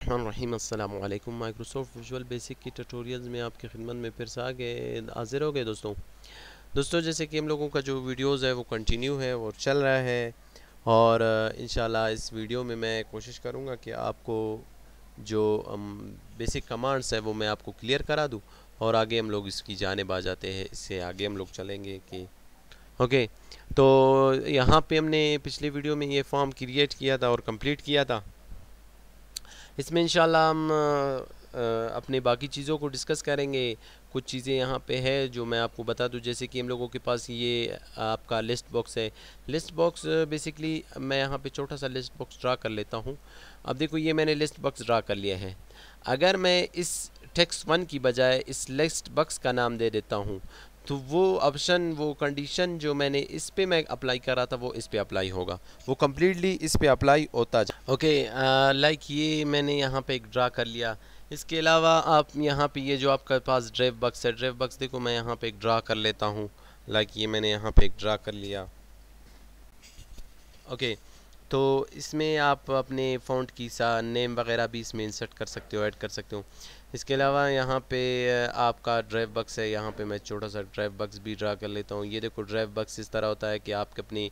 बिस्मिल्लाहिर्रहमानिर्रहीम। अस्सलाम वालेकुम। माइक्रोसॉफ्ट विजुअल बेसिक की ट्यूटोरियल्स में आपकी खिदमत में फिर से आगे हाजिर हो गए दोस्तों जैसे कि हम लोगों का जो वीडियोस है वो कंटिन्यू है और चल रहा है। और इंशाल्लाह इस वीडियो में मैं कोशिश करूँगा कि आपको जो बेसिक कमांड्स है वो मैं आपको क्लियर करा दूँ और आगे हम लोग इसकी जानिब आ जाते हैं। इससे आगे हम लोग चलेंगे कि ओके। तो यहाँ पे हमने पिछले वीडियो में ये फॉर्म क्रिएट किया था और कंप्लीट किया था। इसमें इंशाल्लाह हम अपने बाकी चीज़ों को डिस्कस करेंगे। कुछ चीज़ें यहाँ पे है जो मैं आपको बता दूँ, जैसे कि हम लोगों के पास ये आपका लिस्ट बॉक्स है। लिस्ट बॉक्स बेसिकली मैं यहाँ पे छोटा सा लिस्ट बॉक्स ड्रा कर लेता हूँ। अब देखो ये मैंने लिस्ट बॉक्स ड्रा कर लिया है। अगर मैं इस टेक्स्ट 1 की बजाय इस लिस्ट बॉक्स का नाम दे देता हूँ तो वो ऑप्शन, वो कंडीशन जो मैंने इस पे मैं अप्लाई करा था वो इस पे अप्लाई होगा, वो कम्प्लीटली इस पे अप्लाई होता जाए। ओके, लाइक ये मैंने यहाँ पे एक ड्रा कर लिया। इसके अलावा आप यहाँ पे ये जो आपके पास ड्राइव बक्स है, ड्राइव बक्स देखो मैं यहाँ पे एक ड्रा कर लेता हूँ। लाइक ये मैंने यहाँ पे एक ड्रा कर लिया। ओके, तो इसमें आप अपने फ़ॉन्ट की सा नेम वगैरह भी इसमें इंसर्ट कर सकते हो, ऐड कर सकते हो। इसके अलावा यहाँ पे आपका ड्राइव बक्स है, यहाँ पे मैं छोटा सा ड्राइव बक्स भी ड्रा कर लेता हूँ। ये देखो ड्राइव बक्स इस तरह होता है कि आपके अपनी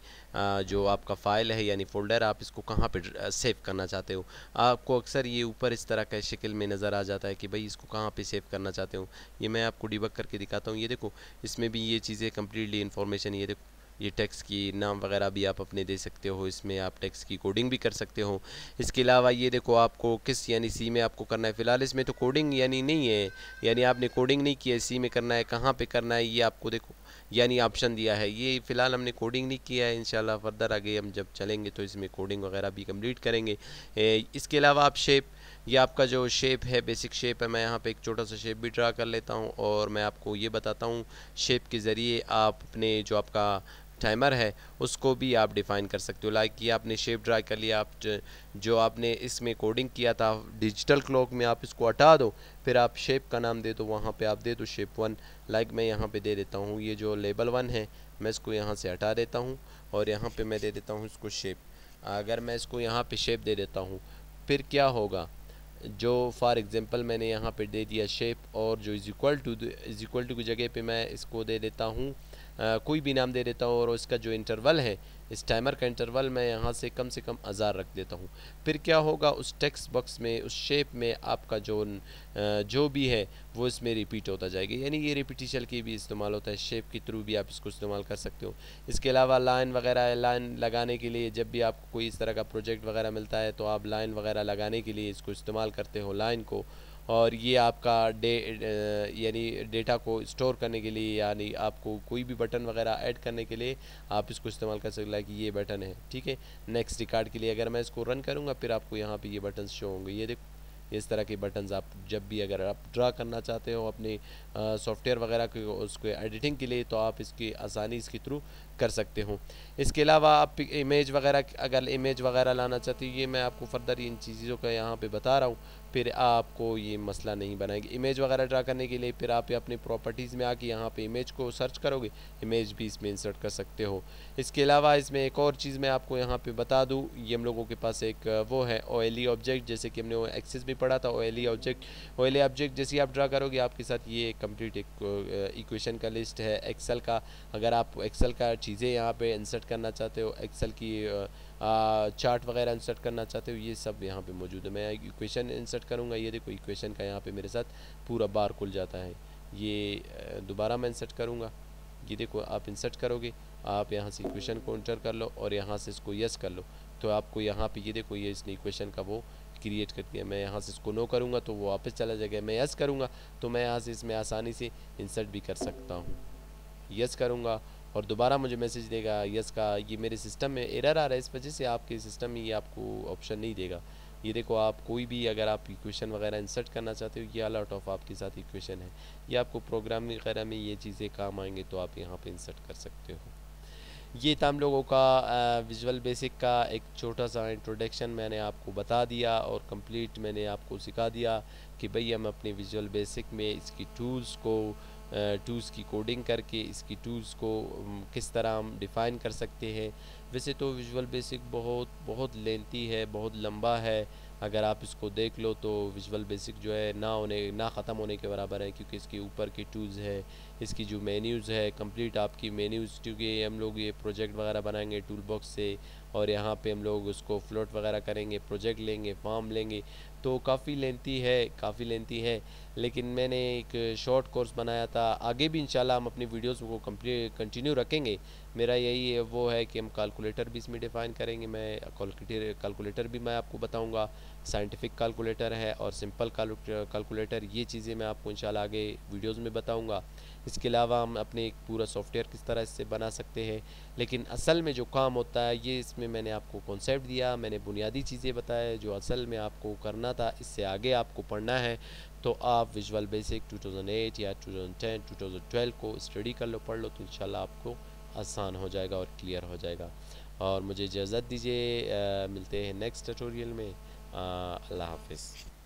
जो आपका फ़ाइल है यानी फ़ोल्डर, आप इसको कहाँ पे सेव करना चाहते हो। आपको अक्सर ये ऊपर इस तरह का शक्ल में नज़र आ जाता है कि भाई इसको कहाँ पे सेव करना चाहते हो। ये मैं आपको डिबग करके दिखाता हूँ। ये देखो इसमें भी ये चीज़ें कम्प्लीटली इन्फॉर्मेशन, ये देखो ये टेक्स्ट की नाम वगैरह भी आप अपने दे सकते हो। इसमें आप टेक्स्ट की कोडिंग भी कर सकते हो। इसके अलावा ये देखो आपको किस यानी सी में आपको करना है। फ़िलहाल इसमें तो कोडिंग यानी नहीं है, यानी आपने कोडिंग नहीं की है। सी में करना है, कहाँ पे करना है ये आपको देखो यानी ऑप्शन दिया है। ये फ़िलहाल हमने कोडिंग नहीं किया है। इंशाल्लाह फर्दर आगे हम जब चलेंगे तो इसमें कोडिंग वगैरह भी कंप्लीट करेंगे। इसके अलावा आप शेप, ये आपका जो शेप है, बेसिक शेप है, मैं यहाँ पे एक छोटा सा शेप भी ड्रा कर लेता हूँ और मैं आपको ये बताता हूँ शेप के ज़रिए आप अपने जो आपका टाइमर है उसको भी आप डिफ़ाइन कर सकते हो। लाइक ये आपने शेप ड्रा कर लिया, आप जो आपने इसमें कोडिंग किया था डिजिटल क्लॉक में, आप इसको हटा दो, फिर आप शेप का नाम दे दो, वहाँ पे आप दे दो शेप 1। लाइक मैं यहाँ पे दे देता हूँ ये जो लेबल 1 है, मैं इसको यहाँ से हटा देता हूँ और यहाँ पे मैं दे देता हूँ इसको शेप। अगर मैं इसको यहाँ पे शेप दे देता हूँ फिर क्या होगा, जो फॉर एग्ज़ाम्पल मैंने यहाँ पे दे दिया शेप और जो इज़ इक्वल टू की जगह पे मैं इसको दे देता हूँ कोई भी नाम दे देता हूँ और इसका जो इंटरवल है, इस टाइमर का इंटरवल मैं यहाँ से कम 1000 रख देता हूँ। फिर क्या होगा, उस टेक्स्ट बॉक्स में, उस शेप में आपका जो भी है वो इसमें रिपीट होता जाएगा। यानी ये रिपीटिशन की भी इस्तेमाल होता है, शेप के थ्रू भी आप इसको इस्तेमाल कर सकते हो। इसके अलावा लाइन वगैरह, लाइन लगाने के लिए जब भी आपको कोई इस तरह का प्रोजेक्ट वगैरह मिलता है तो आप लाइन वगैरह लगाने के लिए इसको इस्तेमाल करते हो, लाइन को। और ये आपका यानी डेटा को स्टोर करने के लिए, यानी आपको कोई भी बटन वगैरह ऐड करने के लिए आप इसको इस्तेमाल कर सकते हो। कि ये बटन है, ठीक है। नेक्स्ट रिकॉर्ड के लिए अगर मैं इसको रन करूँगा फिर आपको यहाँ पे ये बटन शो होंगे। ये देखो इस तरह के बटन्स आप जब भी अगर आप ड्रा करना चाहते हो अपने सॉफ्टवेयर वगैरह को, उसको एडिटिंग के लिए, तो आप इसकी आसानी इसके थ्रू कर सकते हो। इसके अलावा आप इमेज वगैरह, अगर इमेज वगैरह लाना चाहते हो, ये मैं आपको फर्दर इन चीज़ों का यहाँ पे बता रहा हूँ, फिर आपको ये मसला नहीं बनाएगी। इमेज वगैरह ड्रा करने के लिए फिर आप अपने प्रॉपर्टीज़ में आके यहाँ पे इमेज को सर्च करोगे, इमेज भी इसमें इंसर्ट कर सकते हो। इसके अलावा इसमें एक और चीज़ मैं आपको यहाँ पे बता दूँ, ये हम लोगों के पास एक वो है ओएलई ऑब्जेक्ट, जैसे कि हमने वो एक्सेस भी पढ़ा था। ओएलई ऑब्जेक्ट जैसे आप ड्रा करोगे आपके साथ ये कंप्लीट एक इक्वेशन का लिस्ट है एक्सेल का। अगर आप एक्सेल का चीज़ें यहाँ पे इंसर्ट करना चाहते हो, एक्सेल की चार्ट वगैरह इंसर्ट करना चाहते हो, ये सब यहाँ पे मौजूद है। मैं इक्वेशन इंसर्ट करूँगा, ये देखो इक्वेशन का यहाँ पे मेरे साथ पूरा बार खुल जाता है। ये दोबारा मैं इंसर्ट करूँगा, ये देखो आप इंसर्ट करोगे, आप यहाँ से इक्वेशन को इंटर कर लो और यहाँ से इसको यस कर लो, तो आपको यहाँ पे ये देखो ये इसने इक्वेशन का वो क्रिएट कर दिया। मैं यहाँ से इसको नो करूँगा तो वो वापस चला जाएगा, मैं यस करूँगा तो मैं यहाँ से इसमें आसानी से इंसर्ट भी कर सकता हूँ। यस करूँगा और दोबारा मुझे मैसेज देगा यस का। ये मेरे सिस्टम में एरर आ रहा है, इस वजह से आपके सिस्टम में ये आपको ऑप्शन नहीं देगा। ये देखो आप कोई भी अगर आप इक्वेशन वगैरह इंसर्ट करना चाहते हो, ये अलॉट ऑफ आपके साथ इक्वेशन है, ये आपको प्रोग्रामिंग वगैरह में ये चीज़ें काम आएंगे तो आप यहाँ पे इंसर्ट कर सकते हो। ये था हम लोगों का विजुअल बेसिक का एक छोटा सा इंट्रोडक्शन, मैंने आपको बता दिया और कंप्लीट मैंने आपको सिखा दिया कि भाई हम अपने विजुअल बेसिक में इसकी टूल्स की कोडिंग करके इसकी टूल्स को किस तरह हम डिफ़ाइन कर सकते हैं। वैसे तो विजुअल बेसिक बहुत लेंथी है, बहुत लंबा है, अगर आप इसको देख लो तो विजुअल बेसिक जो है ना ख़त्म होने के बराबर है, क्योंकि इसके ऊपर की टूल्स है, इसकी जो मेन्यूज़ है कंप्लीट आपकी मेन्यूज़, क्योंकि हम लोग ये प्रोजेक्ट वगैरह बनाएंगे टूल बॉक्स से, और यहाँ पे हम लोग उसको फ्लोट वगैरह करेंगे, प्रोजेक्ट लेंगे, फॉर्म लेंगे, तो काफ़ी लेंथी है। लेकिन मैंने एक शॉर्ट कोर्स बनाया था, आगे भी इंशाल्लाह हम अपनी वीडियोस को कंटिन्यू रखेंगे। मेरा यही है वो है कि हम कैलकुलेटर भी इसमें डिफ़ाइन करेंगे, मैं कैलकुलेटर भी मैं आपको बताऊंगा, साइंटिफिक कैलकुलेटर है और सिंपल कैलकुलेटर, ये चीज़ें मैं आपको इंशाल्लाह आगे वीडियोस में बताऊंगा। इसके अलावा हम अपने एक पूरा सॉफ्टवेयर किस तरह इससे बना सकते हैं, लेकिन असल में जो काम होता है ये इसमें मैंने आपको कॉन्सेप्ट दिया, मैंने बुनियादी चीज़ें बताए जो असल में आपको करना था। इससे आगे आपको पढ़ना है तो आप विजुअल बेसिक 2008 या 2010 2012 को स्टडी कर लो, पढ़ लो, तो इंशाल्लाह आपको आसान हो जाएगा और क्लियर हो जाएगा। और मुझे इजाज़त दीजिए, मिलते हैं नेक्स्ट ट्यूटोरियल में। अल्लाह हाफिज़।